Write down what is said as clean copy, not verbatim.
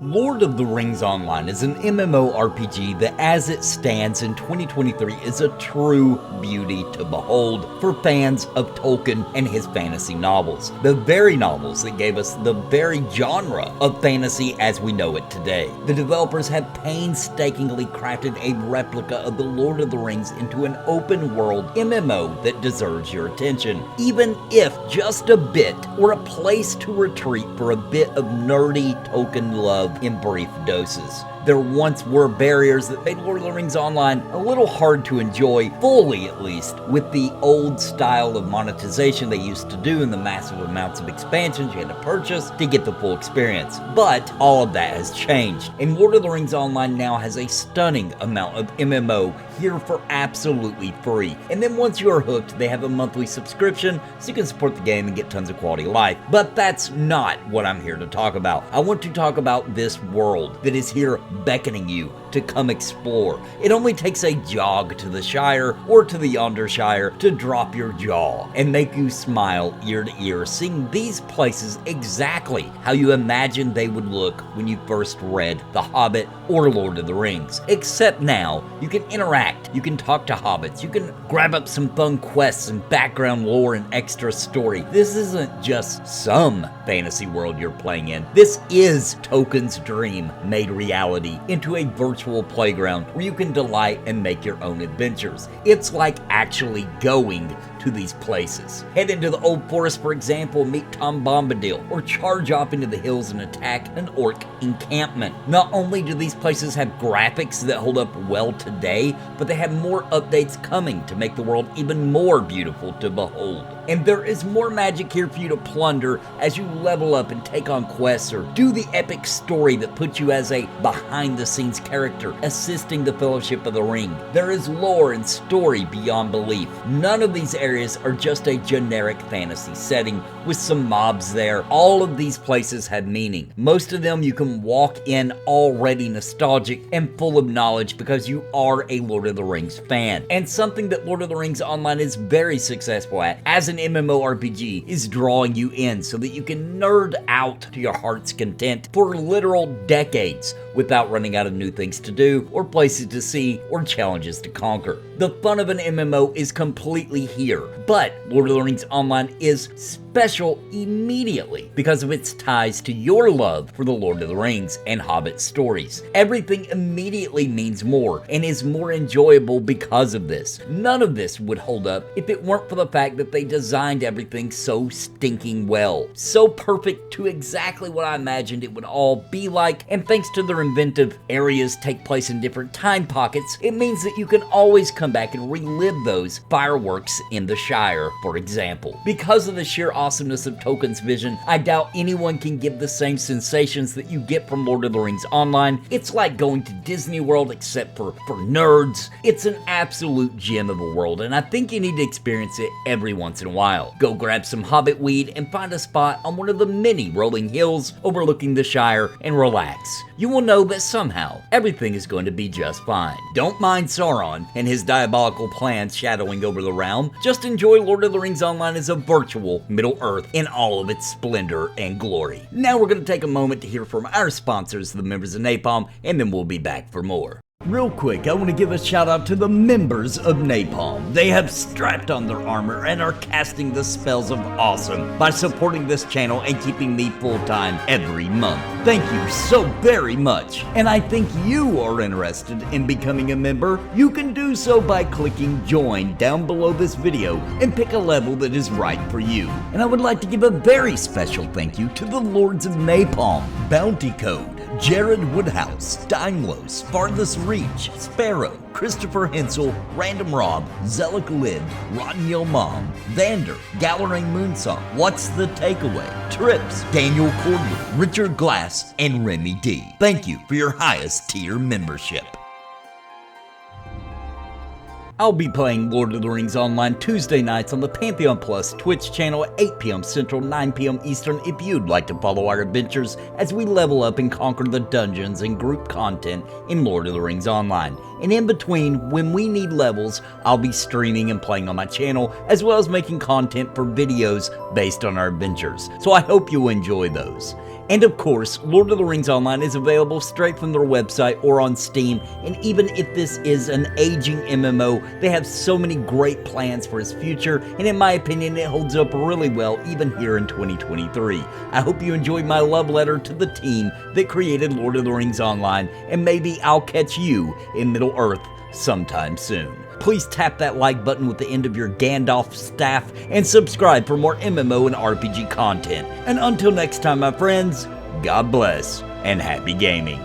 Lord of the Rings Online is an MMORPG that, as it stands in 2023, is a true beauty to behold for fans of Tolkien and his fantasy novels. The very novels that gave us the very genre of fantasy as we know it today. The developers have painstakingly crafted a replica of the Lord of the Rings into an open-world MMO that deserves your attention, even if just a bit, or a place to retreat for a bit of nerdy Tolkien love in brief doses. There once were barriers that made Lord of the Rings Online a little hard to enjoy, fully at least, with the old style of monetization they used to do and the massive amounts of expansions you had to purchase to get the full experience. But all of that has changed, and Lord of the Rings Online now has a stunning amount of MMO here for absolutely free. And then once you are hooked, they have a monthly subscription so you can support the game and get tons of quality life. But that's not what I'm here to talk about. I want to talk about this world that is here beckoning you to come explore. It only takes a jog to the Shire or to the Yonder Shire to drop your jaw and make you smile ear to ear, seeing these places exactly how you imagined they would look when you first read The Hobbit or Lord of the Rings. Except now, you can interact, you can talk to hobbits, you can grab up some fun quests and background lore and extra story. This isn't just some fantasy world you're playing in. This is Tolkien's dream made reality into a virtual playground where you can delight and make your own adventures. It's like actually going to these places. Head into the Old Forest, for example, meet Tom Bombadil, or charge off into the hills and attack an orc encampment. Not only do these places have graphics that hold up well today, but they have more updates coming to make the world even more beautiful to behold. And there is more magic here for you to plunder as you level up and take on quests or do the epic story that puts you as a behind-the-scenes character assisting the Fellowship of the Ring. There is lore and story beyond belief. None of these areas are just a generic fantasy setting with some mobs there. All of these places have meaning. Most of them you can walk in already nostalgic and full of knowledge because you are a Lord of the Rings fan. And something that Lord of the Rings Online is very successful at as an MMORPG is drawing you in so that you can nerd out to your heart's content for literal decades without running out of new things to do or places to see or challenges to conquer. The fun of an MMO is completely here, but Lord of the Rings Online is special immediately because of its ties to your love for the Lord of the Rings and Hobbit stories. Everything immediately means more and is more enjoyable because of this. None of this would hold up if it weren't for the fact that they designed everything so stinking well. So perfect to exactly what I imagined it would all be like, and thanks to their inventive areas take place in different time pockets, it means that you can always come back and relive those fireworks in the Shire, for example. Because of the sheer awesomeness of Tolkien's vision, I doubt anyone can give the same sensations that you get from Lord of the Rings Online. It's like going to Disney World except for nerds. It's an absolute gem of a world, and I think you need to experience it every once in a while. Go grab some Hobbit weed and find a spot on one of the many rolling hills overlooking the Shire and relax. You will know that somehow everything is going to be just fine. Don't mind Sauron and his diabolical plans shadowing over the realm. Just enjoy Lord of the Rings Online as a virtual Middle-earth in all of its splendor and glory. Now we're going to take a moment to hear from our sponsors, the members of Napalm, and then we'll be back for more. Real quick, I want to give a shout out to the members of Napalm. They have strapped on their armor and are casting the spells of awesome by supporting this channel and keeping me full-time every month. Thank you so very much. And I think you are interested in becoming a member. You can do so by clicking join down below this video and pick a level that is right for you. And I would like to give a very special thank you to the Lords of Napalm, Bounty Code, Jared Woodhouse, Daimlos, Farthest Reach, Sparrow, Christopher Hensel, Random Rob, Zelik Lid, Rodniel Mom, Vander, Gallerang Moonsong, What's the Takeaway, Trips, Daniel Cordley, Richard Glass, and Remy D. Thank you for your highest tier membership. I'll be playing Lord of the Rings Online Tuesday nights on the Pantheon Plus Twitch channel at 8 p.m. Central, 9 p.m. Eastern if you'd like to follow our adventures as we level up and conquer the dungeons and group content in Lord of the Rings Online. And in between, when we need levels, I'll be streaming and playing on my channel, as well as making content for videos based on our adventures. So I hope you'll enjoy those. And of course, Lord of the Rings Online is available straight from their website or on Steam, and even if this is an aging MMO, they have so many great plans for its future, and in my opinion, it holds up really well even here in 2023. I hope you enjoyed my love letter to the team that created Lord of the Rings Online, and maybe I'll catch you in Middle-earth sometime soon. Please tap that like button with the end of your Gandalf staff and subscribe for more MMO and RPG content. And until next time, my friends, God bless and happy gaming.